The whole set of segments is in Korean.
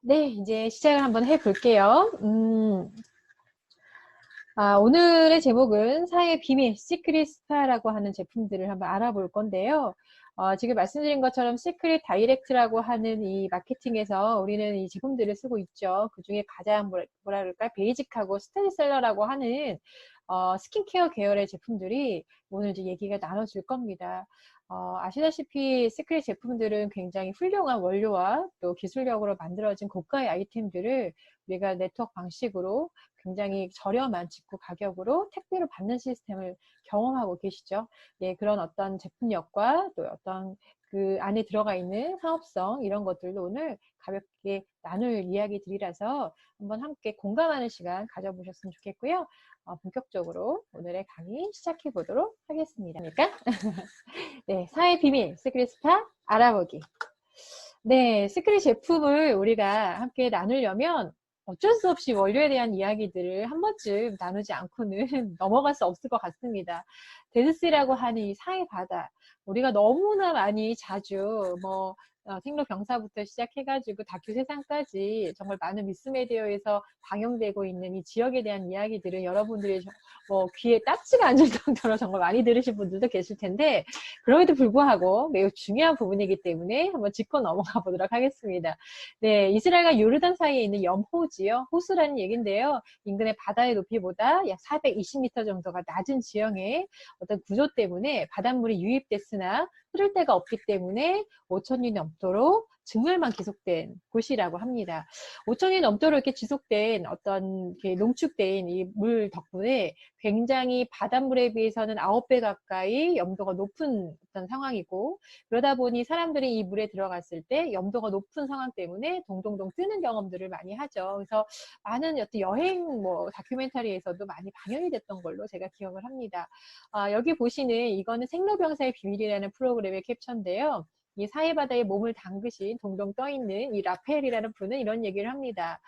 네, 이제 시작을 한번 해볼게요. 오늘의 제목은 사회의 비밀, 시크릿 스파라고 하는 제품들을 한번 알아볼 건데요. 지금 말씀드린 것처럼 시크릿 다이렉트라고 하는 이 마케팅에서 우리는 이 제품들을 쓰고 있죠. 그 중에 가장 뭐라 그럴까, 베이직하고 스테디셀러라고 하는 스킨케어 계열의 제품들이 오늘 이제 얘기가 나눠질 겁니다. 아시다시피 시크릿 제품들은 굉장히 훌륭한 원료와 또 기술력으로 만들어진 고가의 아이템들을 우리가 네트워크 방식으로 굉장히 저렴한 직구 가격으로 택배로 받는 시스템을 경험하고 계시죠. 예, 그런 어떤 제품력과 또 어떤 그 안에 들어가 있는 사업성 이런 것들도 오늘 가볍게 나눌 이야기들이라서 한번 함께 공감하는 시간 가져보셨으면 좋겠고요. 본격적으로 오늘의 강의 시작해 보도록 하겠습니다. 네, 사회 비밀, 시크릿 스파 알아보기. 네, 시크릿 제품을 우리가 함께 나누려면 어쩔 수 없이 원료에 대한 이야기들을 한 번쯤 나누지 않고는 넘어갈 수 없을 것 같습니다. 데드시라고 하는 이 사회 바다, 우리가 너무나 많이 자주 생로병사부터 시작해가지고 다큐 세상까지 정말 많은 미스메디어에서 방영되고 있는 이 지역에 대한 이야기들은 여러분들이 귀에 딱지가 앉을 정도로 정말 많이 들으신 분들도 계실 텐데, 그럼에도 불구하고 매우 중요한 부분이기 때문에 한번 짚고 넘어가 보도록 하겠습니다. 네, 이스라엘과 요르단 사이에 있는 염호지요. 호수라는 얘기인데요. 인근의 바다의 높이보다 약 420m 정도가 낮은 지형의 어떤 구조 때문에 바닷물이 유입됐으나 흐를 데가 없기 때문에 5,000년이 넘도록 증멸만 계속된 곳이라고 합니다. 5,000년이 넘도록 이렇게 지속된 어떤 이렇게 농축된 이 물 덕분에 굉장히 바닷물에 비해서는 9배 가까이 염도가 높은 어떤 상황이고, 그러다 보니 사람들이 이 물에 들어갔을 때 염도가 높은 상황 때문에 동동동 뜨는 경험들을 많이 하죠. 그래서 많은 어떤 여행 다큐멘터리에서도 많이 방영이 됐던 걸로 제가 기억을 합니다. 여기 보시는 이거는 생로병사의 비밀이라는 프로그램의 캡처인데요. 이 사해바다에 몸을 담그신 동동 떠있는 이 라파엘이라는 분은 이런 얘기를 합니다.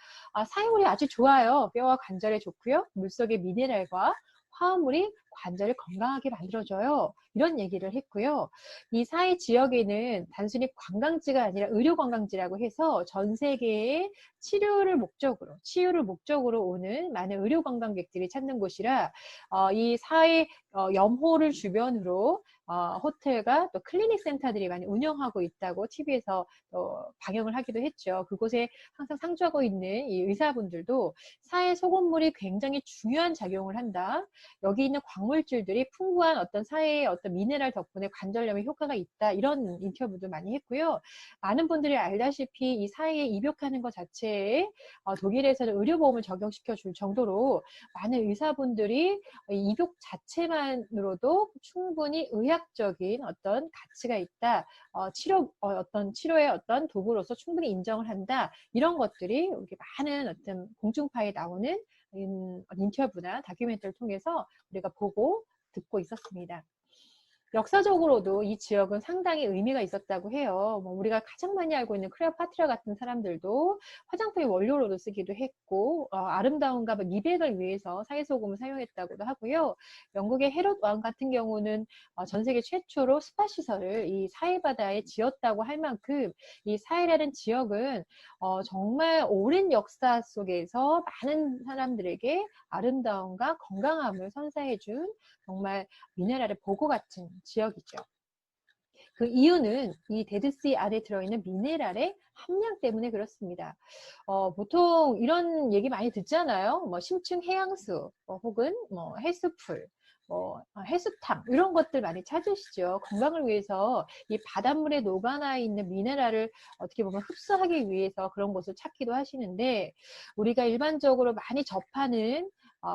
사해물이 아주 좋아요. 뼈와 관절에 좋고요. 물속의 미네랄과 화합물이 관절을 건강하게 만들어줘요. 이런 얘기를 했고요. 이 사해 지역에는 단순히 관광지가 아니라 의료관광지라고 해서 전 세계에 치유를 목적으로 오는 많은 의료관광객들이 찾는 곳이라 이 사해 염호를 주변으로 호텔과 또 클리닉 센터들이 많이 운영하고 있다고 TV에서 방영을 하기도 했죠. 그곳에 항상 상주하고 있는 이 의사분들도 사해 소금물이 굉장히 중요한 작용을 한다. 여기 있는 광물질들이 풍부한 어떤 사해의 어떤 미네랄 덕분에 관절염에 효과가 있다. 이런 인터뷰도 많이 했고요. 많은 분들이 알다시피 이 사해에 입욕하는 것 자체에 독일에서는 의료보험을 적용시켜 줄 정도로 많은 의사분들이 입욕 자체만으로도 충분히 의학적인 어떤 가치가 있다. 어떤 치료의 어떤 도구로서 충분히 인정을 한다. 이런 것들이 이렇게 많은 어떤 공중파에 나오는 인터뷰나 다큐멘터리를 통해서 우리가 보고 듣고 있었습니다. 역사적으로도 이 지역은 상당히 의미가 있었다고 해요. 우리가 가장 많이 알고 있는 클레오파트라 같은 사람들도 화장품의 원료로도 쓰기도 했고, 아름다움과 미백을 위해서 사해소금을 사용했다고도 하고요. 영국의 헤롯 왕 같은 경우는 전 세계 최초로 스파 시설을 이 사해바다에 지었다고 할 만큼 이 사해라는 지역은 정말 오랜 역사 속에서 많은 사람들에게 아름다움과 건강함을 선사해준 정말 미네랄의 보고 같은 지역이죠. 그 이유는 이 데드씨 안에 들어있는 미네랄의 함량 때문에 그렇습니다. 보통 이런 얘기 많이 듣잖아요. 심층 해양수, 혹은 해수풀, 해수탕 이런 것들 많이 찾으시죠. 건강을 위해서 이 바닷물에 녹아나 있는 미네랄을 어떻게 보면 흡수하기 위해서 그런 곳을 찾기도 하시는데, 우리가 일반적으로 많이 접하는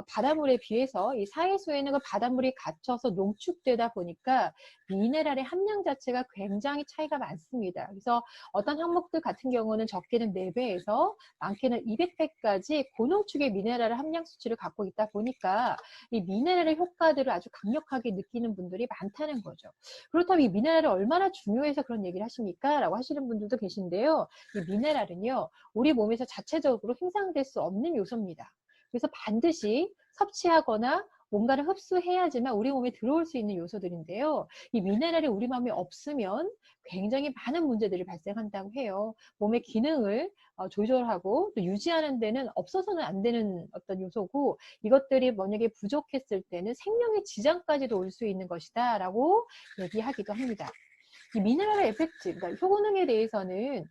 바닷물에 비해서 이 사해수에는 그 바닷물이 갇혀서 농축되다 보니까 미네랄의 함량 자체가 굉장히 차이가 많습니다. 그래서 어떤 항목들 같은 경우는 적게는 4배에서 많게는 200배까지 고농축의 미네랄 함량 수치를 갖고 있다 보니까 이 미네랄의 효과들을 아주 강력하게 느끼는 분들이 많다는 거죠. 그렇다면 이 미네랄이 얼마나 중요해서 그런 얘기를 하십니까? 라고 하시는 분들도 계신데요. 이 미네랄은요, 우리 몸에서 자체적으로 생산될 수 없는 요소입니다. 그래서 반드시 섭취하거나 뭔가를 흡수해야지만 우리 몸에 들어올 수 있는 요소들인데요. 이 미네랄이 우리 몸에 없으면 굉장히 많은 문제들이 발생한다고 해요. 몸의 기능을 조절하고 또 유지하는 데는 없어서는 안 되는 어떤 요소고, 이것들이 만약에 부족했을 때는 생명의 지장까지도 올 수 있는 것이다 라고 얘기하기도 합니다. 이 미네랄의 에펙트, 그러니까 효능에 대해서는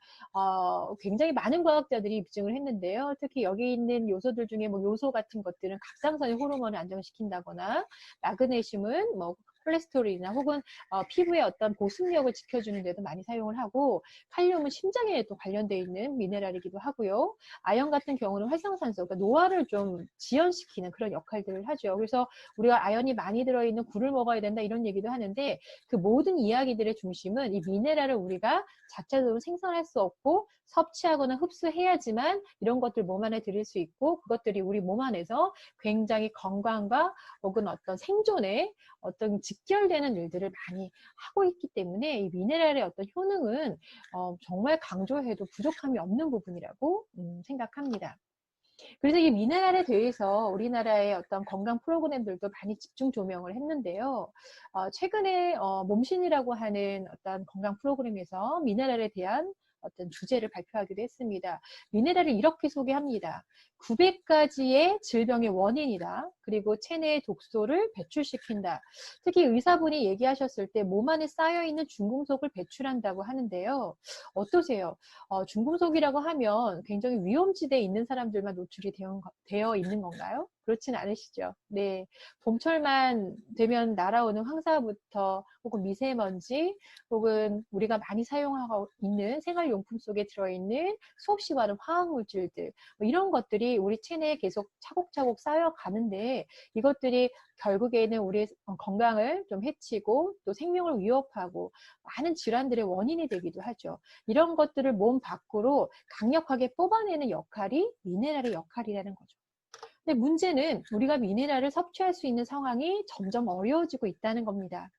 굉장히 많은 과학자들이 입증을 했는데요. 특히 여기 있는 요소들 중에 뭐 요소 같은 것들은 갑상선의 호르몬을 안정시킨다거나, 마그네슘은 뭐 콜레스테롤이나 혹은 피부의 어떤 보습력을 지켜주는 데도 많이 사용을 하고, 칼륨은 심장에 또 관련되어 있는 미네랄이기도 하고요. 아연 같은 경우는 활성산소, 그러니까 노화를 좀 지연시키는 그런 역할들을 하죠. 그래서 우리가 아연이 많이 들어있는 굴을 먹어야 된다 이런 얘기도 하는데, 그 모든 이야기들의 중심은 이 미네랄을 우리가 자체적으로 생산할 수 없고 섭취하거나 흡수해야지만 이런 것들 몸 안에 들일 수 있고, 그것들이 우리 몸 안에서 굉장히 건강과 혹은 어떤 생존에 어떤 직결되는 일들을 많이 하고 있기 때문에 이 미네랄의 어떤 효능은 정말 강조해도 부족함이 없는 부분이라고 생각합니다. 그래서 이 미네랄에 대해서 우리나라의 어떤 건강 프로그램들도 많이 집중 조명을 했는데요. 최근에 몸신이라고 하는 어떤 건강 프로그램에서 미네랄에 대한 어떤 주제를 발표하기도 했습니다. 미네랄을 이렇게 소개합니다. 900가지의 질병의 원인이다. 그리고 체내의 독소를 배출시킨다. 특히 의사분이 얘기하셨을 때 몸 안에 쌓여있는 중금속을 배출한다고 하는데요. 어떠세요? 중금속이라고 하면 굉장히 위험지대에 있는 사람들만 노출이 되어 있는 건가요? 그렇진 않으시죠? 네. 봄철만 되면 날아오는 황사부터 혹은 미세먼지 혹은 우리가 많이 사용하고 있는 생활용품 속에 들어있는 수없이 많은 화학물질들, 뭐 이런 것들이 우리 체내에 계속 차곡차곡 쌓여가는데, 이것들이 결국에는 우리의 건강을 좀 해치고 또 생명을 위협하고 많은 질환들의 원인이 되기도 하죠. 이런 것들을 몸 밖으로 강력하게 뽑아내는 역할이 미네랄의 역할이라는 거죠. 근데 문제는 우리가 미네랄을 섭취할 수 있는 상황이 점점 어려워지고 있다는 겁니다.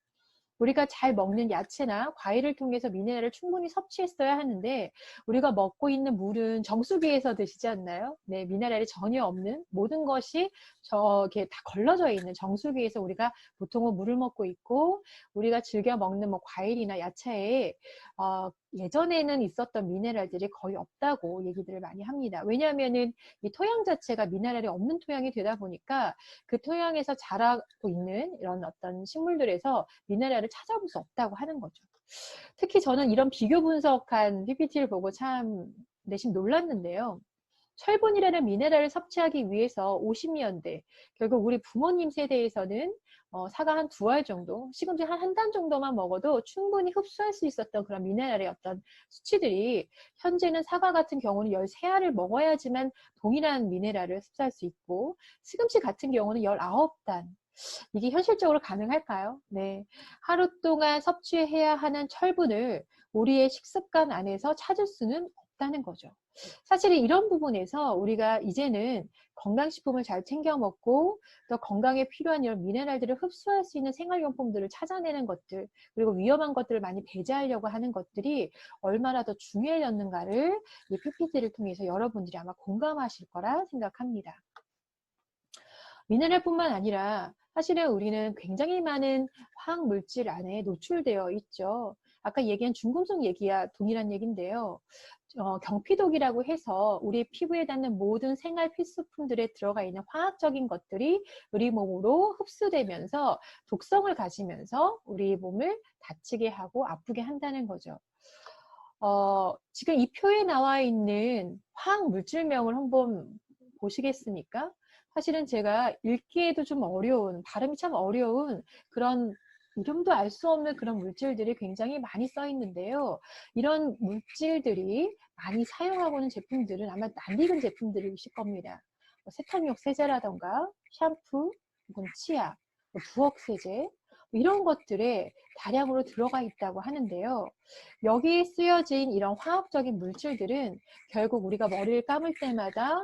우리가 잘 먹는 야채나 과일을 통해서 미네랄을 충분히 섭취했어야 하는데, 우리가 먹고 있는 물은 정수기에서 드시지 않나요? 네, 미네랄이 전혀 없는 모든 것이 저게 다 걸러져 있는 정수기에서 우리가 보통은 물을 먹고 있고, 우리가 즐겨 먹는 뭐 과일이나 야채에 예전에는 있었던 미네랄들이 거의 없다고 얘기들을 많이 합니다. 왜냐하면은 이 토양 자체가 미네랄이 없는 토양이 되다 보니까 그 토양에서 자라고 있는 이런 어떤 식물들에서 미네랄을 찾아볼 수 없다고 하는 거죠. 특히 저는 이런 비교 분석한 PPT를 보고 참 내심 놀랐는데요. 철분이라는 미네랄을 섭취하기 위해서 50년대, 결국 우리 부모님 세대에서는 사과 한 2알 정도, 시금치 한 단 정도만 먹어도 충분히 흡수할 수 있었던 그런 미네랄의 어떤 수치들이, 현재는 사과 같은 경우는 13알을 먹어야지만 동일한 미네랄을 흡수할 수 있고, 시금치 같은 경우는 19단. 이게 현실적으로 가능할까요? 네. 하루 동안 섭취해야 하는 철분을 우리의 식습관 안에서 찾을 수는 없다는 거죠. 사실 이런 부분에서 우리가 이제는 건강식품을 잘 챙겨 먹고 또 건강에 필요한 이런 미네랄들을 흡수할 수 있는 생활용품들을 찾아내는 것들, 그리고 위험한 것들을 많이 배제하려고 하는 것들이 얼마나 더 중요해졌는가를 이 PPT를 통해서 여러분들이 아마 공감하실 거라 생각합니다. 미네랄뿐만 아니라 사실은 우리는 굉장히 많은 화학 물질 안에 노출되어 있죠. 아까 얘기한 중금속 얘기와 동일한 얘기인데요. 경피독이라고 해서 우리 피부에 닿는 모든 생활 필수품들에 들어가 있는 화학적인 것들이 우리 몸으로 흡수되면서 독성을 가지면서 우리 몸을 다치게 하고 아프게 한다는 거죠. 지금 이 표에 나와 있는 화학 물질명을 한번 보시겠습니까? 사실은 제가 읽기에도 좀 어려운, 발음이 참 어려운 그런, 이름도 알 수 없는 그런 물질들이 굉장히 많이 써 있는데요. 이런 물질들이 많이 사용하고 있는 제품들은 아마 낯익은 제품들이실 겁니다. 세탁용 세제라던가 샴푸, 혹은 치약, 부엌 세제, 이런 것들에 다량으로 들어가 있다고 하는데요. 여기에 쓰여진 이런 화학적인 물질들은 결국 우리가 머리를 감을 때마다,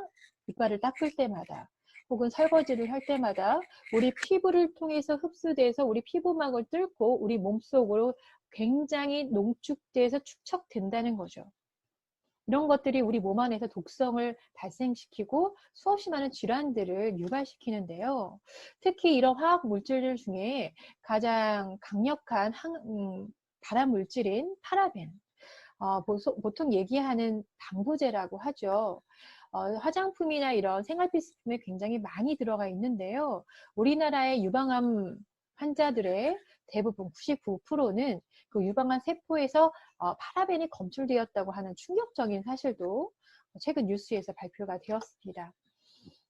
이빨을 닦을 때마다, 혹은 설거지를 할 때마다 우리 피부를 통해서 흡수돼서 우리 피부막을 뚫고 우리 몸속으로 굉장히 농축돼서 축적된다는 거죠. 이런 것들이 우리 몸 안에서 독성을 발생시키고 수없이 많은 질환들을 유발시키는데요. 특히 이런 화학 물질들 중에 가장 강력한 발암 물질인 파라벤, 보통 얘기하는 방부제라고 하죠. 화장품이나 이런 생활필수품에 굉장히 많이 들어가 있는데요. 우리나라의 유방암 환자들의 대부분 99%는 그 유방암 세포에서 파라벤이 검출되었다고 하는 충격적인 사실도 최근 뉴스에서 발표가 되었습니다.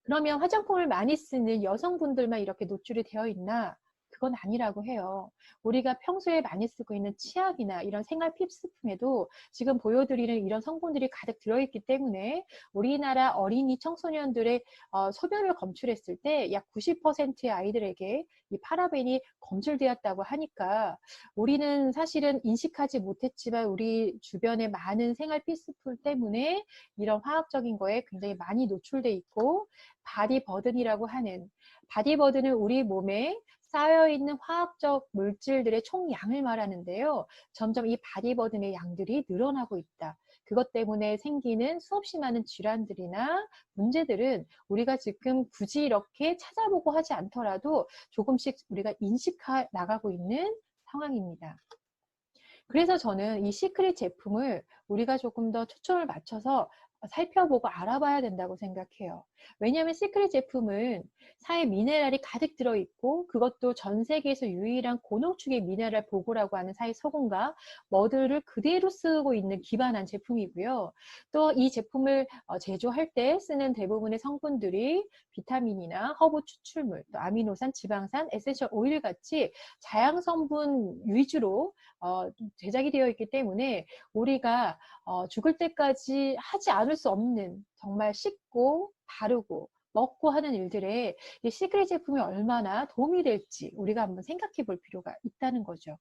그러면 화장품을 많이 쓰는 여성분들만 이렇게 노출이 되어 있나? 그건 아니라고 해요. 우리가 평소에 많이 쓰고 있는 치약이나 이런 생활 필수품에도 지금 보여드리는 이런 성분들이 가득 들어있기 때문에 우리나라 어린이 청소년들의 소변을 검출했을 때 약 90%의 아이들에게 이 파라벤이 검출되었다고 하니까 우리는 사실은 인식하지 못했지만 우리 주변의 많은 생활 필수품 때문에 이런 화학적인 거에 굉장히 많이 노출돼 있고, 바디버든이라고 하는, 바디버든은 우리 몸에 쌓여있는 화학적 물질들의 총량을 말하는데요. 점점 이 바디버든의 양들이 늘어나고 있다. 그것 때문에 생기는 수없이 많은 질환들이나 문제들은 우리가 지금 굳이 이렇게 찾아보고 하지 않더라도 조금씩 우리가 인식해 나가고 있는 상황입니다. 그래서 저는 이 시크릿 제품을 우리가 조금 더 초점을 맞춰서 살펴보고 알아봐야 된다고 생각해요. 왜냐하면 시크릿 제품은 사에 미네랄이 가득 들어있고, 그것도 전 세계에서 유일한 고농축의 미네랄 보고라고 하는 사의 소금과 머드를 그대로 쓰고 있는 기반한 제품이고요. 또 이 제품을 제조할 때 쓰는 대부분의 성분들이 비타민이나 허브 추출물, 또 아미노산, 지방산, 에센셜 오일 같이 자양 성분 위주로 제작이 되어 있기 때문에 우리가 죽을 때까지 하지 않을 수 없는, 정말 씻고 바르고 먹고 하는 일들에 이 시크릿 제품이 얼마나 도움이 될지 우리가 한번 생각해 볼 필요가 있다는 거죠.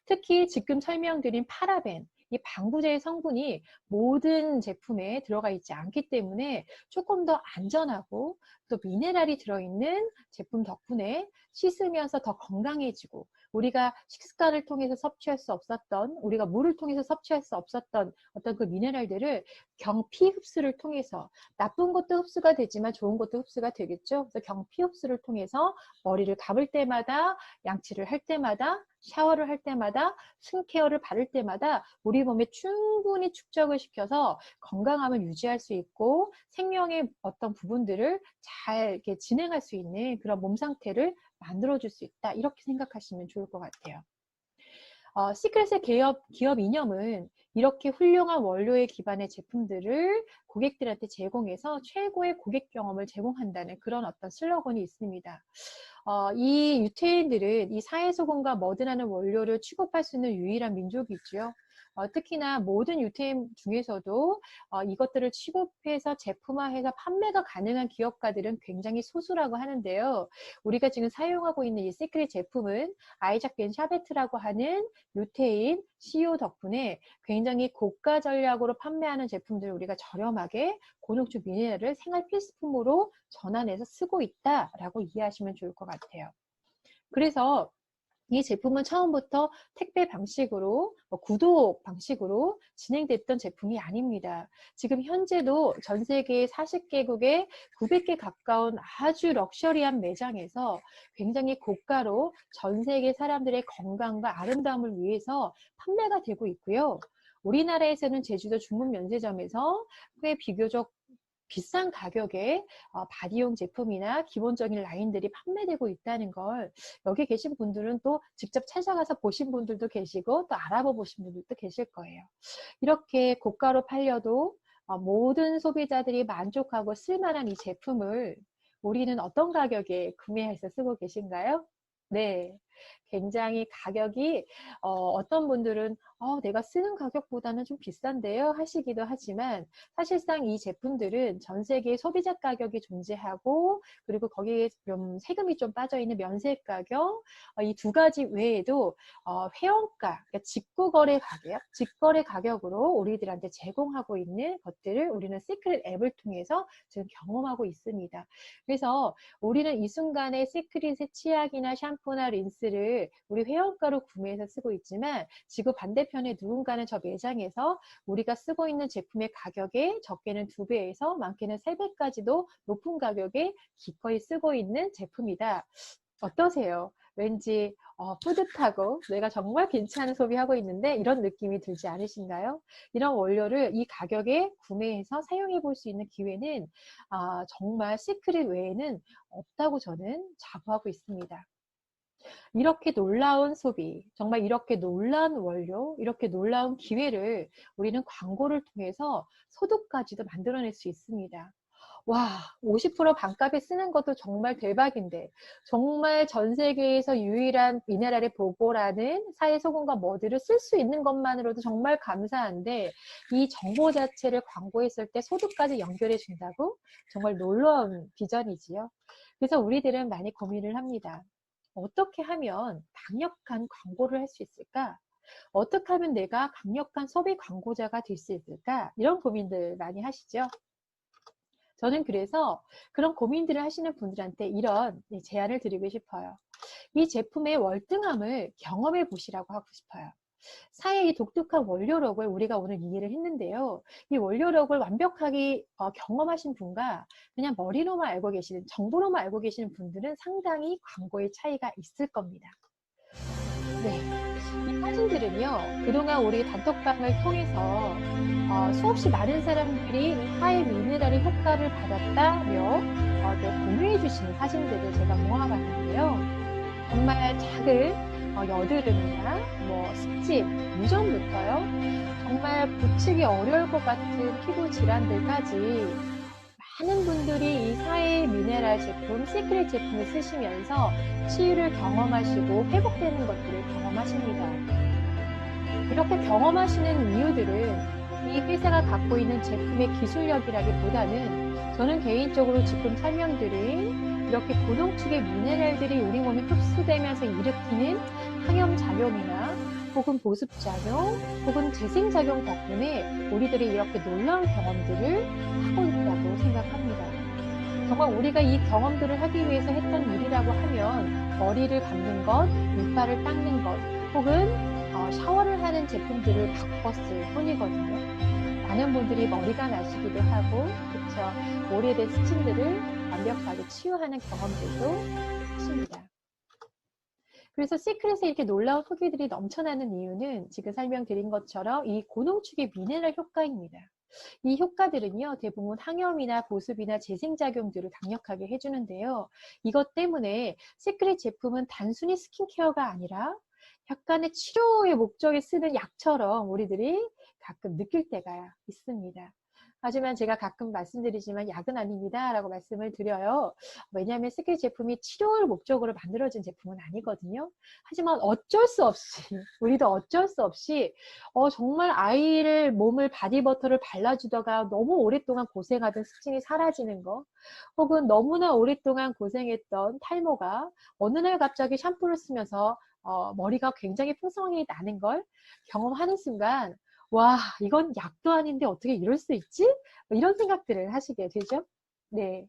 특히 지금 설명드린 파라벤, 이 방부제의 성분이 모든 제품에 들어가 있지 않기 때문에 조금 더 안전하고 또 미네랄이 들어있는 제품 덕분에 씻으면서 더 건강해지고, 우리가 식습관을 통해서 섭취할 수 없었던, 우리가 물을 통해서 섭취할 수 없었던 어떤 그 미네랄들을 경피 흡수를 통해서, 나쁜 것도 흡수가 되지만 좋은 것도 흡수가 되겠죠. 그래서 경피 흡수를 통해서 머리를 감을 때마다, 양치를 할 때마다, 샤워를 할 때마다, 스킨케어를 바를 때마다 우리 몸에 충분히 축적을 시켜서 건강함을 유지할 수 있고 생명의 어떤 부분들을 잘 이렇게 진행할 수 있는 그런 몸 상태를 만들어줄 수 있다. 이렇게 생각하시면 좋을 것 같아요. 시크릿의 기업 이념은 이렇게 훌륭한 원료에 기반의 제품들을 고객들한테 제공해서 최고의 고객 경험을 제공한다는 그런 어떤 슬로건이 있습니다. 이 유태인들은 이 사해소금과 머드라는 원료를 취급할 수 있는 유일한 민족이지요. 특히나 모든 유태인 중에서도 이것들을 취급해서 제품화해서 판매가 가능한 기업가들은 굉장히 소수라고 하는데요. 우리가 지금 사용하고 있는 이 시크릿 제품은 아이작 벤 샤베트라고 하는 유태인 CEO 덕분에 굉장히 고가 전략으로 판매하는 제품들을 우리가 저렴하게 고농축 미네랄을 생활 필수품으로 전환해서 쓰고 있다라고 이해하시면 좋을 것 같아요. 그래서 이 제품은 처음부터 택배 방식으로, 구독 방식으로 진행됐던 제품이 아닙니다. 지금 현재도 전 세계 40개국에 900개 가까운 아주 럭셔리한 매장에서 굉장히 고가로 전 세계 사람들의 건강과 아름다움을 위해서 판매가 되고 있고요. 우리나라에서는 제주도 중문 면세점에서 꽤 비교적 비싼 가격에 바디용 제품이나 기본적인 라인들이 판매되고 있다는 걸 여기 계신 분들은 또 직접 찾아가서 보신 분들도 계시고 또 알아봐 보신 분들도 계실 거예요. 이렇게 고가로 팔려도 모든 소비자들이 만족하고 쓸만한 이 제품을 우리는 어떤 가격에 구매해서 쓰고 계신가요? 네. 굉장히 가격이 어떤 분들은 내가 쓰는 가격보다는 좀 비싼데요 하시기도 하지만, 사실상 이 제품들은 전 세계에 소비자 가격이 존재하고, 그리고 거기에 좀 세금이 좀 빠져있는 면세 가격, 이 두 가지 외에도 회원가, 그러니까 직구거래 가격, 직거래 가격으로 우리들한테 제공하고 있는 것들을 우리는 시크릿 앱을 통해서 지금 경험하고 있습니다. 그래서 우리는 이 순간에 시크릿의 치약이나 샴푸나 린스, 다이렉트를 우리 회원가로 구매해서 쓰고 있지만 지구 반대편에 누군가는 저 매장에서 우리가 쓰고 있는 제품의 가격에 적게는 2배에서 많게는 3배까지도 높은 가격에 기꺼이 쓰고 있는 제품이다. 어떠세요? 왠지 뿌듯하고 내가 정말 괜찮은 소비하고 있는데 이런 느낌이 들지 않으신가요? 이런 원료를 이 가격에 구매해서 사용해 볼 수 있는 기회는 정말 시크릿 외에는 없다고 저는 자부하고 있습니다. 이렇게 놀라운 소비, 정말 이렇게 놀라운 원료, 이렇게 놀라운 기회를 우리는 광고를 통해서 소득까지도 만들어낼 수 있습니다. 와, 50% 반값에 쓰는 것도 정말 대박인데, 정말 전 세계에서 유일한 미네랄의 보고라는 사회소금과 머드를 쓸 수 있는 것만으로도 정말 감사한데, 이 정보 자체를 광고했을 때 소득까지 연결해 준다고? 정말 놀라운 비전이지요. 그래서 우리들은 많이 고민을 합니다. 어떻게 하면 강력한 광고를 할 수 있을까? 어떻게 하면 내가 강력한 소비 광고자가 될 수 있을까? 이런 고민들 많이 하시죠? 저는 그래서 그런 고민들을 하시는 분들한테 이런 제안을 드리고 싶어요. 이 제품의 월등함을 경험해 보시라고 하고 싶어요. 사회의 독특한 원료력을 우리가 오늘 이해를 했는데요. 이 원료력을 완벽하게 경험하신 분과 그냥 머리로만 알고 계시는, 정보로만 알고 계시는 분들은 상당히 광고의 차이가 있을 겁니다. 네. 이 사진들은요, 그동안 우리 단톡방을 통해서 수없이 많은 사람들이 하이 미네랄의 효과를 받았다며 공유해 주시는 사진들을 제가 모아봤는데요. 정말 작은 여드름이나 뭐 습집, 유전부터요. 정말 고치기 어려울 것 같은 피부 질환들까지 많은 분들이 이 사회 미네랄 제품, 시크릿 제품을 쓰시면서 치유를 경험하시고 회복되는 것들을 경험하십니다. 이렇게 경험하시는 이유들은 이 회사가 갖고 있는 제품의 기술력이라기보다는 저는 개인적으로 지금 설명드린 이렇게 고농축의 미네랄들이 우리 몸에 흡수되면서 일으키는 항염작용이나 혹은 보습작용 혹은 재생작용 덕분에 우리들이 이렇게 놀라운 경험들을 하고 있다고 생각합니다. 정말 우리가 이 경험들을 하기 위해서 했던 일이라고 하면 머리를 감는 것, 이빨을 닦는 것 혹은 샤워를 하는 제품들을 바꿨을 뿐이거든요. 많은 분들이 머리가 나시기도 하고 그쵸? 오래된 스킨들을 완벽하게 치유하는 경험들도 하십니다. 그래서 시크릿에 이렇게 놀라운 후기들이 넘쳐나는 이유는 지금 설명드린 것처럼 이 고농축의 미네랄 효과입니다. 이 효과들은요, 대부분 항염이나 보습이나 재생작용들을 강력하게 해주는데요. 이것 때문에 시크릿 제품은 단순히 스킨케어가 아니라 약간의 치료의 목적에 쓰는 약처럼 우리들이 가끔 느낄 때가 있습니다. 하지만 제가 가끔 말씀드리지만 약은 아닙니다 라고 말씀을 드려요. 왜냐하면 시크릿 제품이 치료를 목적으로 만들어진 제품은 아니거든요. 하지만 어쩔 수 없이 우리도 어쩔 수 없이 정말 아이를 몸을 바디버터를 발라주다가 너무 오랫동안 고생하던 스킨이 사라지는 거 혹은 너무나 오랫동안 고생했던 탈모가 어느 날 갑자기 샴푸를 쓰면서 머리가 굉장히 풍성하게 나는 걸 경험하는 순간 와, 이건 약도 아닌데 어떻게 이럴 수 있지? 이런 생각들을 하시게 되죠. 네.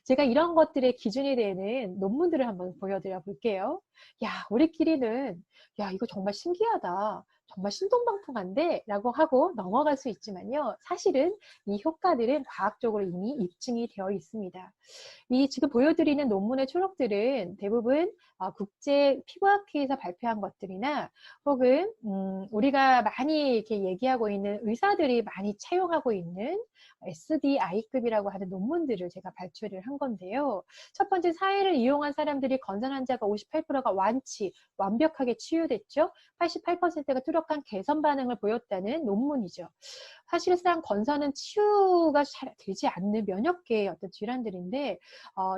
제가 이런 것들의 기준이 되는 논문들을 한번 보여드려 볼게요. 야, 우리끼리는, 야, 이거 정말 신기하다. 정말 신동방통한데? 라고 하고 넘어갈 수 있지만요. 사실은 이 효과들은 과학적으로 이미 입증이 되어 있습니다. 이 지금 보여드리는 논문의 초록들은 대부분 국제 피부학회에서 발표한 것들이나 혹은 우리가 많이 이렇게 얘기하고 있는 의사들이 많이 채용하고 있는 SDI급이라고 하는 논문들을 제가 발표를 한 건데요. 첫 번째, 사회를 이용한 사람들이 건선 환자가 58%가 완벽하게 치유됐죠. 88%가 뚜렷한 개선 반응을 보였다는 논문이죠. 사실상 건선은 치유가 잘 되지 않는 면역계의 어떤 질환들인데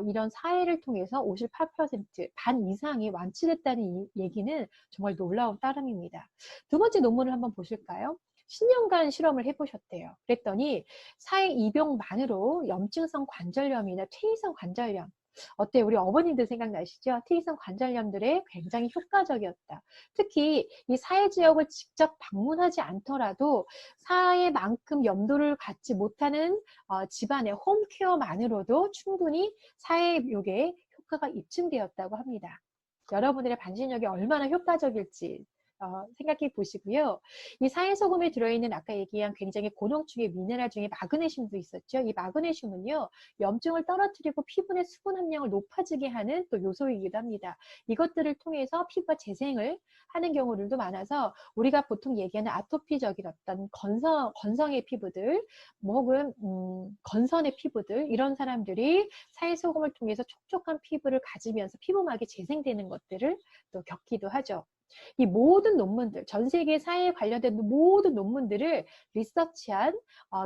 이런 사회를 통해서 58%반 이상이 완치됐다는 이 얘기는 정말 놀라운 따름입니다. 두 번째 논문을 한번 보실까요? 10년간 실험을 해보셨대요. 그랬더니 사회 입용만으로 염증성 관절염이나 퇴행성 관절염 어때요? 우리 어머님들 생각나시죠? 퇴행성 관절염들에 굉장히 효과적이었다. 특히 이 사회 지역을 직접 방문하지 않더라도 사회만큼 염도를 갖지 못하는 집안의 홈케어만으로도 충분히 사회 요괴의 효과가 입증되었다고 합니다. 여러분들의 반신욕이 얼마나 효과적일지 생각해 보시고요. 이 사해소금에 들어있는 아까 얘기한 굉장히 고농축의 미네랄 중에 마그네슘도 있었죠. 이 마그네슘은요, 염증을 떨어뜨리고 피부 내 수분 함량을 높아지게 하는 또 요소이기도 합니다. 이것들을 통해서 피부가 재생을 하는 경우들도 많아서 우리가 보통 얘기하는 아토피적인 어떤 건성의 피부들, 혹은 건선의 피부들, 이런 사람들이 사해소금을 통해서 촉촉한 피부를 가지면서 피부막이 재생되는 것들을 또 겪기도 하죠. 이 모든 논문들, 전 세계 사회에 관련된 모든 논문들을 리서치한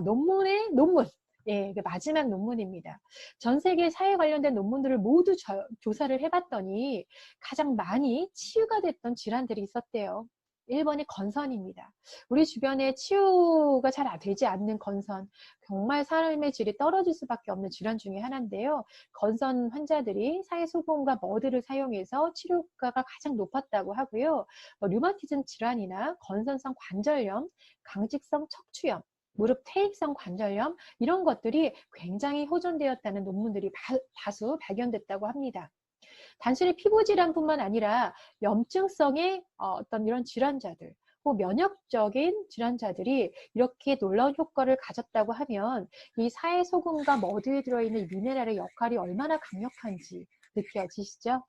논문의 논문, 예, 마지막 논문입니다. 전 세계 사회 관련된 논문들을 모두 조사를 해봤더니 가장 많이 치유가 됐던 질환들이 있었대요. 1번이 건선입니다. 우리 주변에 치유가 잘 되지 않는 건선, 정말 삶의 질이 떨어질 수밖에 없는 질환 중에 하나인데요. 건선 환자들이 사해소금과 머드를 사용해서 치료 효과가 가장 높았다고 하고요. 류마티즘 질환이나 건선성 관절염, 강직성 척추염, 무릎 퇴행성 관절염, 이런 것들이 굉장히 호전되었다는 논문들이 다수 발견됐다고 합니다. 단순히 피부 질환뿐만 아니라 염증성의 어떤 이런 질환자들, 혹은 면역적인 질환자들이 이렇게 놀라운 효과를 가졌다고 하면 이 사해소금과 머드에 들어있는 미네랄의 역할이 얼마나 강력한지 느껴지시죠?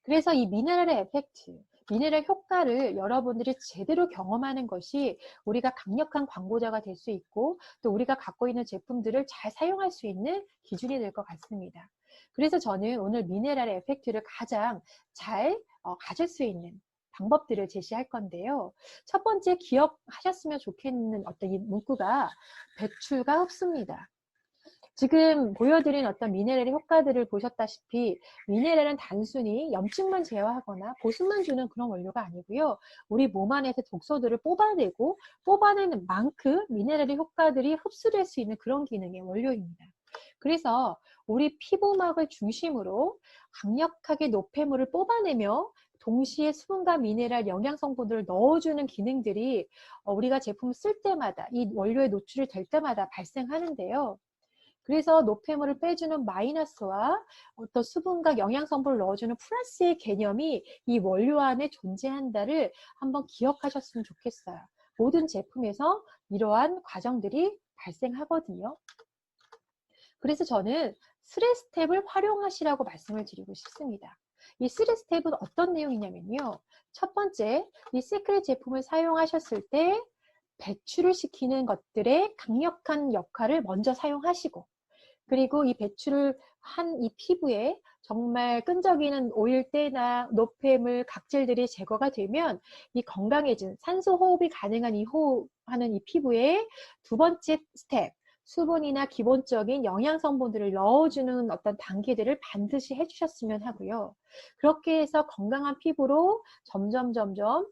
그래서 이 미네랄의 에펙트, 미네랄 효과를 여러분들이 제대로 경험하는 것이 우리가 강력한 광고자가 될 수 있고 또 우리가 갖고 있는 제품들을 잘 사용할 수 있는 기준이 될 것 같습니다. 그래서 저는 오늘 미네랄의 에펙트를 가장 잘 가질 수 있는 방법들을 제시할 건데요. 첫 번째 기억하셨으면 좋겠는 어떤 이 문구가 배출과 흡수입니다. 지금 보여드린 어떤 미네랄의 효과들을 보셨다시피 미네랄은 단순히 염증만 제어하거나 보습만 주는 그런 원료가 아니고요. 우리 몸 안에서 독소들을 뽑아내고 뽑아내는 만큼 미네랄의 효과들이 흡수될 수 있는 그런 기능의 원료입니다. 그래서 우리 피부막을 중심으로 강력하게 노폐물을 뽑아내며 동시에 수분과 미네랄, 영양 성분들을 넣어주는 기능들이 우리가 제품을 쓸 때마다 이 원료에 노출이 될 때마다 발생하는데요. 그래서 노폐물을 빼주는 마이너스와 어떤 수분과 영양 성분을 넣어주는 플러스의 개념이 이 원료 안에 존재한다를 한번 기억하셨으면 좋겠어요. 모든 제품에서 이러한 과정들이 발생하거든요. 그래서 저는 3스텝을 활용하시라고 말씀을 드리고 싶습니다. 이 3스텝은 어떤 내용이냐면요. 첫 번째, 이 시크릿 제품을 사용하셨을 때 배출을 시키는 것들의 강력한 역할을 먼저 사용하시고, 그리고 이 배출을 한 이 피부에 정말 끈적이는 오일때나 노폐물, 각질들이 제거가 되면 이 건강해진 산소 호흡이 가능한 하는 이 피부에 두 번째 스텝, 수분이나 기본적인 영양 성분들을 넣어주는 어떤 단계들을 반드시 해주셨으면 하고요. 그렇게 해서 건강한 피부로 점점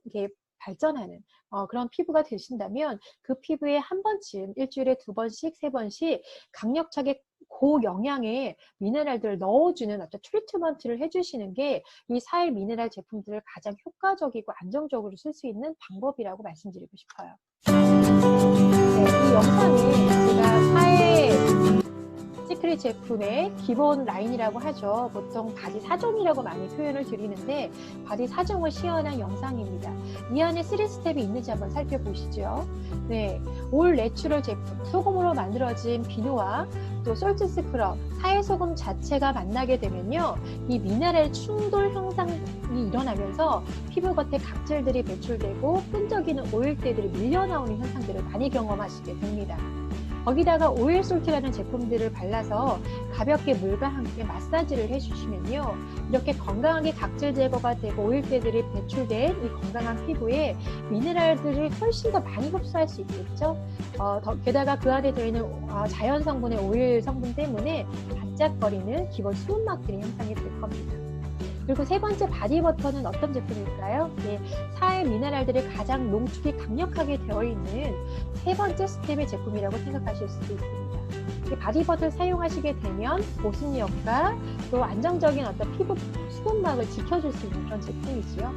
이렇게 발전하는 그런 피부가 되신다면 그 피부에 한 번쯤 일주일에 2번씩, 3번씩 강력하게 고영양의 미네랄들을 넣어주는 어떤 트리트먼트를 해주시는 게 이 사해 미네랄 제품들을 가장 효과적이고 안정적으로 쓸 수 있는 방법이라고 말씀드리고 싶어요. 네, 이 영상에 제가 사해 시크릿 제품의 기본 라인이라고 하죠. 보통 바디 4종이라고 많이 표현을 드리는데 바디 4종을 시연한 영상입니다. 이 안에 3스텝이 있는지 한번 살펴보시죠. 네, 올 내추럴 제품, 소금으로 만들어진 비누와 또 솔트 스크럽, 사해소금 자체가 만나게 되면요. 이 미네랄 충돌 현상이 일어나면서 피부 겉에 각질들이 배출되고 끈적이는 오일때들이 밀려나오는 현상들을 많이 경험하시게 됩니다. 거기다가 오일 솔트라는 제품들을 발라서 가볍게 물과 함께 마사지를 해주시면요. 이렇게 건강하게 각질 제거가 되고 오일때들이 배출된 이 건강한 피부에 미네랄들을 훨씬 더 많이 흡수할 수 있겠죠. 게다가 그 안에 들어있는 자연 성분의 오일 성분 때문에 반짝거리는 기본 수분막들이 형성이 될 겁니다. 그리고 세 번째 바디버터는 어떤 제품일까요? 네, 사해 미네랄들이 가장 농축이 강력하게 되어 있는 세 번째 스텝의 제품이라고 생각하실 수도 있습니다. 이 바디버터를 사용하시게 되면 보습력과 또 안정적인 어떤 피부 수분막을 지켜줄 수 있는 그런 제품이지요.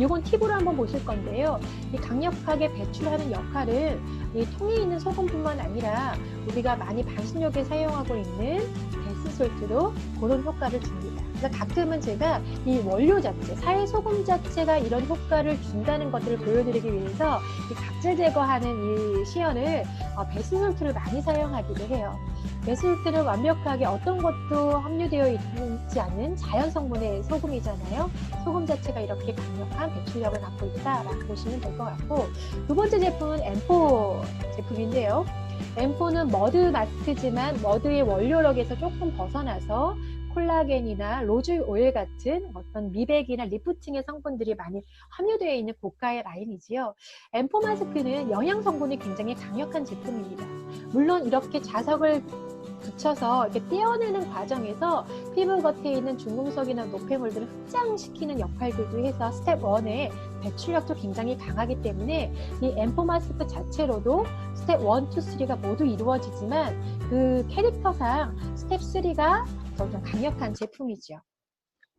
이건 팁으로 한번 보실 건데요. 이 강력하게 배출하는 역할은 이 통에 있는 소금뿐만 아니라 우리가 많이 반신욕에 사용하고 있는 베스솔트도 그런 효과를 줍니다. 그래서 가끔은 제가 이 원료 자체, 사회소금 자체가 이런 효과를 준다는 것들을 보여드리기 위해서 이 각질 제거하는 이 시연을 베스솔트를 많이 사용하기도 해요. 베스솔트는 완벽하게 어떤 것도 함유되어 있지 않은 자연 성분의 소금이잖아요. 소금 자체가 이렇게 강력한 배출력을 갖고 있다라고 보시면 될 것 같고, 두 번째 제품은 M4 제품인데요. M4는 머드 마스크지만 머드의 원료력에서 조금 벗어나서 콜라겐이나 로즈 오일 같은 어떤 미백이나 리프팅의 성분들이 많이 함유되어 있는 고가의 라인이지요. M4 마스크는 영양 성분이 굉장히 강력한 제품입니다. 물론 이렇게 자석을 붙여서 이렇게 떼어내는 과정에서 피부 겉에 있는 중금속이나 노폐물들을 흡장시키는 역할들도 해서 스텝 1의 배출력도 굉장히 강하기 때문에 이 M4 마스크 자체로도 스텝 1, 2, 3가 모두 이루어지지만 그 캐릭터상 스텝 3가 더 좀 강력한 제품이죠.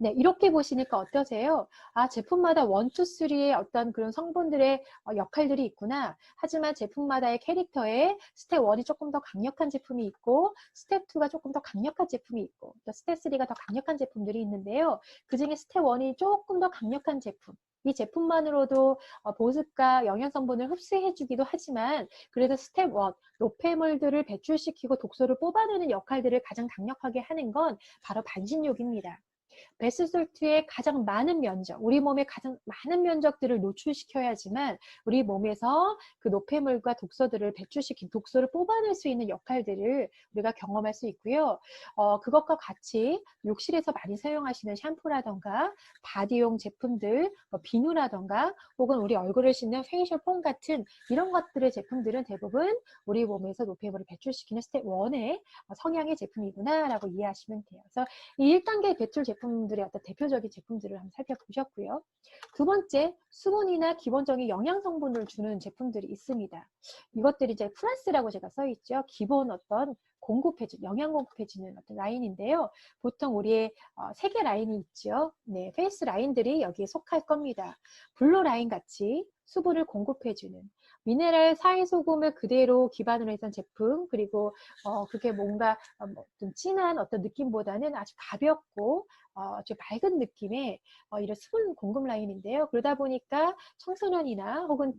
네, 이렇게 보시니까 어떠세요? 아, 제품마다 1, 2, 3의 어떤 그런 성분들의 역할들이 있구나. 하지만 제품마다의 캐릭터에 스텝 1이 조금 더 강력한 제품이 있고, 스텝 2가 조금 더 강력한 제품이 있고, 또 스텝 3가 더 강력한 제품들이 있는데요. 그 중에 스텝 1이 조금 더 강력한 제품. 이 제품만으로도 보습과 영양성분을 흡수해주기도 하지만, 그래도 스텝 1, 노폐물들을 배출시키고 독소를 뽑아내는 역할들을 가장 강력하게 하는 건 바로 반신욕입니다. 베스솔트의 가장 많은 면적, 우리 몸의 가장 많은 면적들을 노출시켜야지만 우리 몸에서 그 노폐물과 독소들을 배출시킨 독소를 뽑아낼 수 있는 역할들을 우리가 경험할 수 있고요. 그것과 같이 욕실에서 많이 사용하시는 샴푸라던가 바디용 제품들, 비누라던가 혹은 우리 얼굴을 씻는 페이셜 폼 같은 이런 것들의 제품들은 대부분 우리 몸에서 노폐물을 배출시키는 스텝 1의 성향의 제품이구나라고 이해하시면 돼요. 그래서 이 1단계 배출 제품들의 어떤 대표적인 제품들을 한번 살펴보셨고요. 두 번째, 수분이나 기본적인 영양 성분을 주는 제품들이 있습니다. 이것들이 이제 플러스라고 제가 써있죠. 기본 어떤 공급해주는, 영양 공급해주는 어떤 라인인데요. 보통 우리의 3개 라인이 있죠. 네, 페이스 라인들이 여기에 속할 겁니다. 블루 라인 같이 수분을 공급해주는 미네랄 사이소금을 그대로 기반으로 해서 제품, 그리고 그게 뭔가 좀 진한 어떤 느낌보다는 아주 가볍고 아주 맑은 느낌의 이런 수분 공급 라인인데요. 그러다 보니까 청소년이나 혹은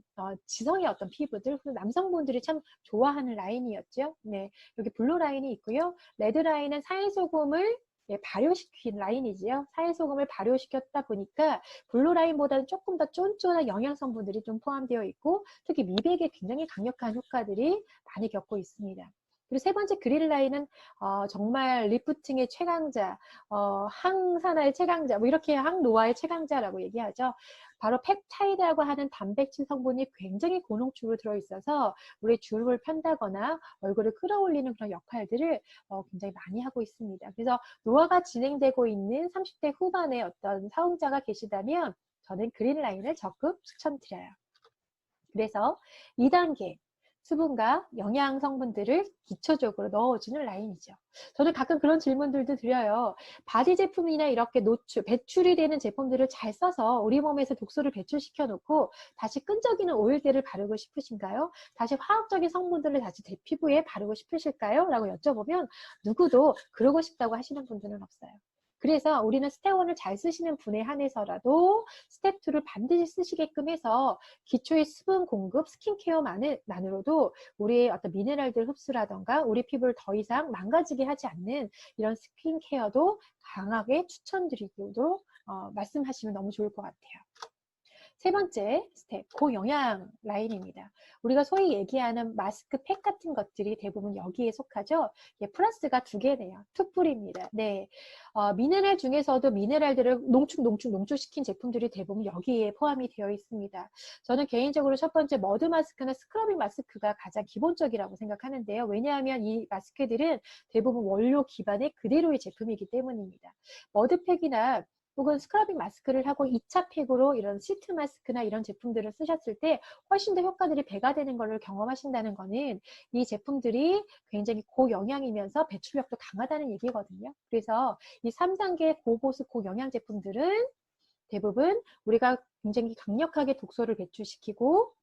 지성의 어떤 피부들, 남성분들이 참 좋아하는 라인이었죠. 네, 여기 블루 라인이 있고요. 레드 라인은 사이소금을 발효시킨 라인이지요. 사이소금을 발효시켰다 보니까 블루 라인보다는 조금 더 쫀쫀한 영양 성분들이 좀 포함되어 있고, 특히 미백에 굉장히 강력한 효과들이 많이 겪고 있습니다. 그리고 세 번째 그린 라인은 정말 리프팅의 최강자, 항산화의 최강자, 뭐 이렇게 항노화의 최강자라고 얘기하죠. 바로 펩타이드라고 하는 단백질 성분이 굉장히 고농축으로 들어있어서 우리 주름을 편다거나 얼굴을 끌어올리는 그런 역할들을 굉장히 많이 하고 있습니다. 그래서 노화가 진행되고 있는 30대 후반의 어떤 사용자가 계시다면 저는 그린 라인을 적극 추천드려요. 그래서 2단계 수분과 영양 성분들을 기초적으로 넣어주는 라인이죠. 저는 가끔 그런 질문들도 드려요. 바디 제품이나 이렇게 배출이 되는 제품들을 잘 써서 우리 몸에서 독소를 배출시켜 놓고 다시 끈적이는 오일들을 바르고 싶으신가요? 다시 화학적인 성분들을 다시 제 피부에 바르고 싶으실까요? 라고 여쭤보면 누구도 그러고 싶다고 하시는 분들은 없어요. 그래서 우리는 스텝 1을 잘 쓰시는 분에 한해서라도 스텝 2를 반드시 쓰시게끔 해서 기초의 수분 공급, 스킨케어만으로도 우리의 어떤 미네랄들 흡수라던가 우리 피부를 더 이상 망가지게 하지 않는 이런 스킨케어도 강하게 추천드리도록 말씀하시면 너무 좋을 것 같아요. 세 번째 스텝, 고영양 라인입니다. 우리가 소위 얘기하는 마스크팩 같은 것들이 대부분 여기에 속하죠. 플러스가 2개네요. 투뿔입니다. 네, 미네랄 중에서도 미네랄들을 농축시킨 제품들이 대부분 여기에 포함이 되어 있습니다. 저는 개인적으로 첫 번째 머드 마스크나 스크러빙 마스크가 가장 기본적이라고 생각하는데요. 왜냐하면 이 마스크들은 대부분 원료 기반의 그대로의 제품이기 때문입니다. 머드팩이나 혹은 스크러빙 마스크를 하고 2차 팩으로 이런 시트 마스크나 이런 제품들을 쓰셨을 때 훨씬 더 효과들이 배가 되는 것을 경험하신다는 거는 이 제품들이 굉장히 고영양이면서 배출력도 강하다는 얘기거든요. 그래서 이 3단계 고보습 고영양 제품들은 대부분 우리가 굉장히 강력하게 독소를 배출시키고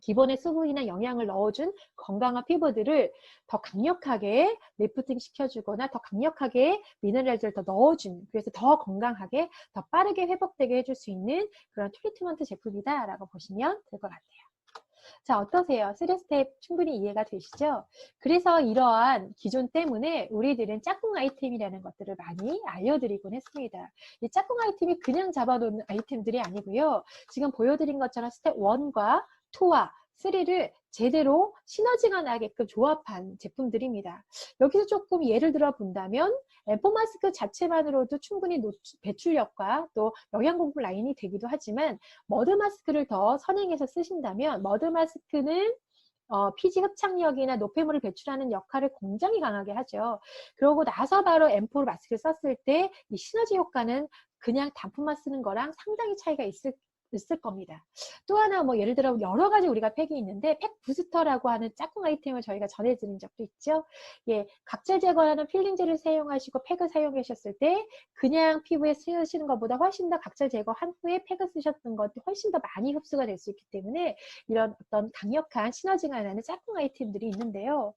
기본의 수분이나 영양을 넣어준 건강한 피부들을 더 강력하게 리프팅 시켜주거나 더 강력하게 미네랄들을 더 넣어주는, 그래서 더 건강하게 더 빠르게 회복되게 해줄 수 있는 그런 트리트먼트 제품이다 라고 보시면 될 것 같아요. 자, 어떠세요? 3스텝 충분히 이해가 되시죠? 그래서 이러한 기준 때문에 우리들은 짝꿍 아이템이라는 것들을 많이 알려드리곤 했습니다. 이 짝꿍 아이템이 그냥 잡아놓은 아이템들이 아니고요. 지금 보여드린 것처럼 스텝 1과 2와 3를 제대로 시너지가 나게끔 조합한 제품들입니다. 여기서 조금 예를 들어 본다면 앰플 마스크 자체만으로도 충분히 배출력과 또 영양 공급 라인이 되기도 하지만 머드 마스크를 더 선행해서 쓰신다면 머드 마스크는 피지 흡착력이나 노폐물을 배출하는 역할을 굉장히 강하게 하죠. 그러고 나서 바로 앰플 마스크를 썼을 때 이 시너지 효과는 그냥 단품만 쓰는 거랑 상당히 차이가 있을 겁니다. 또 하나 뭐 예를 들어 여러 가지 우리가 팩이 있는데 팩 부스터라고 하는 짝꿍 아이템을 저희가 전해드린 적도 있죠. 예, 각질 제거하는 필링제를 사용하시고 팩을 사용하셨을 때 그냥 피부에 쓰시는 것보다 훨씬 더 각질 제거한 후에 팩을 쓰셨던 것이 훨씬 더 많이 흡수가 될 수 있기 때문에 이런 어떤 강력한 시너지가 나는 짝꿍 아이템들이 있는데요.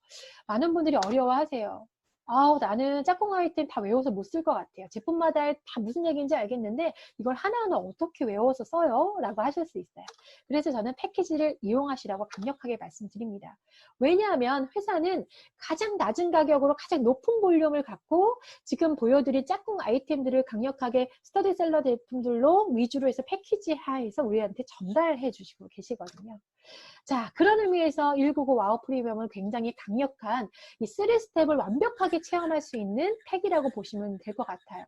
많은 분들이 어려워하세요. 아우, 나는 짝꿍 아이템 다 외워서 못 쓸 것 같아요. 제품마다 다 무슨 얘기인지 알겠는데 이걸 하나하나 어떻게 외워서 써요? 라고 하실 수 있어요. 그래서 저는 패키지를 이용하시라고 강력하게 말씀드립니다. 왜냐하면 회사는 가장 낮은 가격으로 가장 높은 볼륨을 갖고 지금 보여드린 짝꿍 아이템들을 강력하게 스터디셀러 제품들로 위주로 해서 패키지 하에서 우리한테 전달해 주시고 계시거든요. 자, 그런 의미에서 199 와우 프리미엄은 굉장히 강력한 이 3스텝을 완벽하게 체험할 수 있는 팩이라고 보시면 될 것 같아요.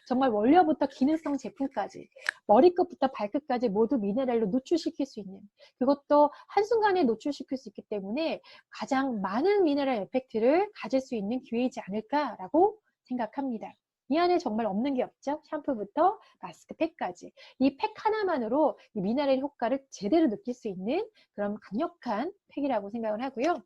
정말 원료부터 기능성 제품까지 머리끝부터 발끝까지 모두 미네랄로 노출시킬 수 있는, 그것도 한순간에 노출시킬 수 있기 때문에 가장 많은 미네랄 에펙트를 가질 수 있는 기회이지 않을까라고 생각합니다. 이 안에 정말 없는 게 없죠. 샴푸부터 마스크팩까지 이 팩 하나만으로 이 미네랄 효과를 제대로 느낄 수 있는 그런 강력한 팩이라고 생각을 하고요.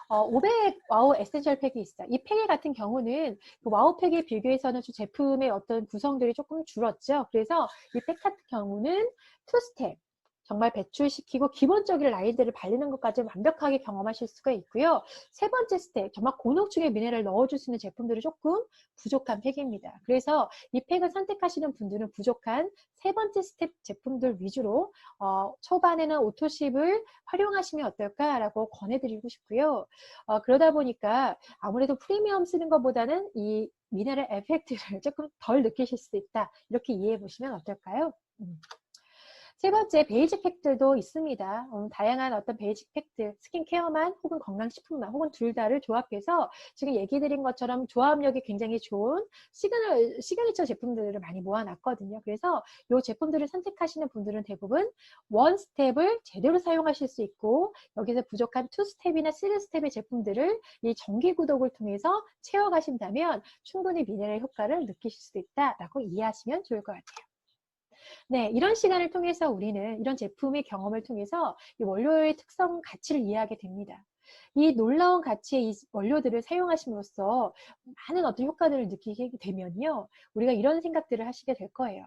500 와우 에센셜 팩이 있어요. 이 팩 같은 경우는 그 와우 팩에 비교해서는 제품의 어떤 구성들이 조금 줄었죠. 그래서 이 팩 같은 경우는 2스텝 정말 배출시키고 기본적인 라인들을 바르는 것까지 완벽하게 경험하실 수가 있고요. 세 번째 스텝, 정말 곤혹중에 미네랄을 넣어줄 수 있는 제품들이 조금 부족한 팩입니다. 그래서 이 팩을 선택하시는 분들은 부족한 세 번째 스텝 제품들 위주로 초반에는 오토십을 활용하시면 어떨까라고 권해드리고 싶고요. 그러다 보니까 아무래도 프리미엄 쓰는 것보다는 이 미네랄 에펙트를 조금 덜 느끼실 수 있다. 이렇게 이해해 보시면 어떨까요? 세 번째, 베이직 팩들도 있습니다. 다양한 어떤 베이직 팩들, 스킨케어만 혹은 건강식품만 혹은 둘 다를 조합해서 지금 얘기 드린 것처럼 조합력이 굉장히 좋은 시그니처 제품들을 많이 모아놨거든요. 그래서 이 제품들을 선택하시는 분들은 대부분 원 스텝을 제대로 사용하실 수 있고 여기서 부족한 투 스텝이나 쓰리 스텝의 제품들을 이 정기 구독을 통해서 채워가신다면 충분히 미네랄 효과를 느끼실 수 있다라고 이해하시면 좋을 것 같아요. 네, 이런 시간을 통해서 우리는 이런 제품의 경험을 통해서 이 원료의 특성, 가치를 이해하게 됩니다. 이 놀라운 가치의 이 원료들을 사용하심으로써 많은 어떤 효과들을 느끼게 되면요. 우리가 이런 생각들을 하시게 될 거예요.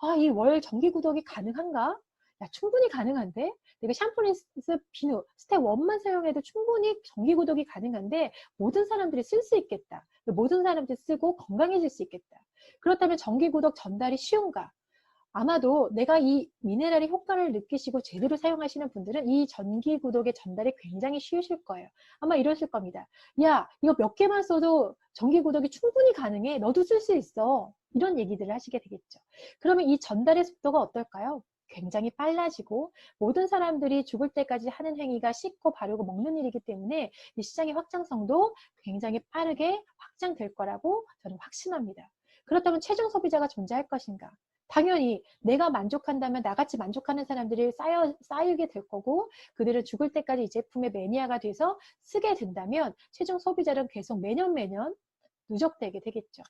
아, 이 월 정기 구독이 가능한가? 야, 충분히 가능한데? 내가 샴푸리스 비누 스텝 1만 사용해도 충분히 정기 구독이 가능한데 모든 사람들이 쓸 수 있겠다. 모든 사람들이 쓰고 건강해질 수 있겠다. 그렇다면 정기 구독 전달이 쉬운가? 아마도 내가 이 미네랄의 효과를 느끼시고 제대로 사용하시는 분들은 이 전기 구독의 전달이 굉장히 쉬우실 거예요. 아마 이러실 겁니다. 야, 이거 몇 개만 써도 전기 구독이 충분히 가능해. 너도 쓸 수 있어. 이런 얘기들을 하시게 되겠죠. 그러면 이 전달의 속도가 어떨까요? 굉장히 빨라지고 모든 사람들이 죽을 때까지 하는 행위가 씻고 바르고 먹는 일이기 때문에 이 시장의 확장성도 굉장히 빠르게 확장될 거라고 저는 확신합니다. 그렇다면 최종 소비자가 존재할 것인가? 당연히 내가 만족한다면 나같이 만족하는 사람들이 쌓이게 될 거고 그들은 죽을 때까지 이 제품의 매니아가 돼서 쓰게 된다면 최종 소비자는 계속 매년 누적되게 되겠죠.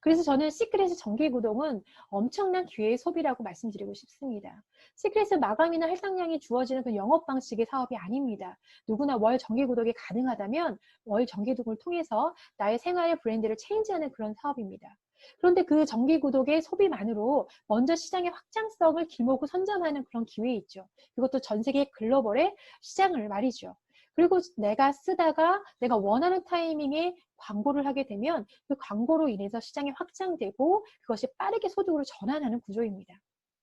그래서 저는 시크릿의 정기구독은 엄청난 기회의 소비라고 말씀드리고 싶습니다. 시크릿은 마감이나 할당량이 주어지는 그 영업 방식의 사업이 아닙니다. 누구나 월 정기구독이 가능하다면 월 정기구독을 통해서 나의 생활의 브랜드를 체인지하는 그런 사업입니다. 그런데 그 정기구독의 소비만으로 먼저 시장의 확장성을 길목으로 선점하는 그런 기회 있죠. 그것도 전 세계 글로벌의 시장을 말이죠. 그리고 내가 쓰다가 내가 원하는 타이밍에 광고를 하게 되면 그 광고로 인해서 시장이 확장되고 그것이 빠르게 소득으로 전환하는 구조입니다.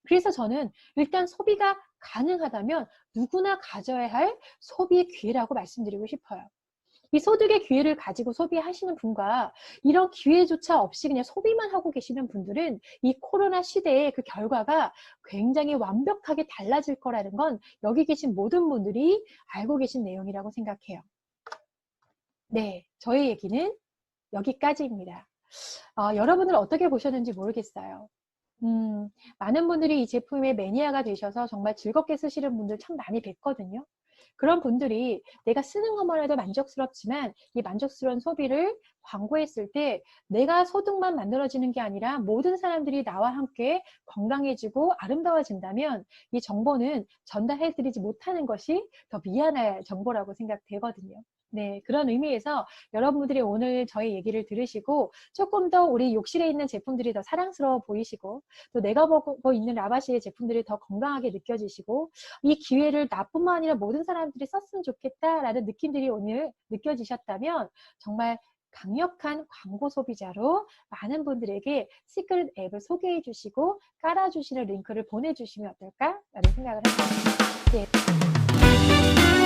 그래서 저는 일단 소비가 가능하다면 누구나 가져야 할 소비의 기회라고 말씀드리고 싶어요. 이 소득의 기회를 가지고 소비하시는 분과 이런 기회조차 없이 그냥 소비만 하고 계시는 분들은 이 코로나 시대의 그 결과가 굉장히 완벽하게 달라질 거라는 건 여기 계신 모든 분들이 알고 계신 내용이라고 생각해요. 네, 저의 얘기는 여기까지입니다. 여러분들 어떻게 보셨는지 모르겠어요. 많은 분들이 이 제품의 매니아가 되셔서 정말 즐겁게 쓰시는 분들 참 많이 뵀거든요. 그런 분들이 내가 쓰는 것만 해도 만족스럽지만 이 만족스러운 소비를 광고했을 때 내가 소득만 만들어지는 게 아니라 모든 사람들이 나와 함께 건강해지고 아름다워진다면 이 정보는 전달해드리지 못하는 것이 더 미안할 정보라고 생각되거든요. 네, 그런 의미에서 여러분들이 오늘 저의 얘기를 들으시고 조금 더 우리 욕실에 있는 제품들이 더 사랑스러워 보이시고 또 내가 보고 있는 라바시의 제품들이 더 건강하게 느껴지시고 이 기회를 나뿐만 아니라 모든 사람들이 썼으면 좋겠다라는 느낌들이 오늘 느껴지셨다면 정말 강력한 광고 소비자로 많은 분들에게 시크릿 앱을 소개해 주시고 깔아주시는 링크를 보내주시면 어떨까라는 생각을 합니다. 네.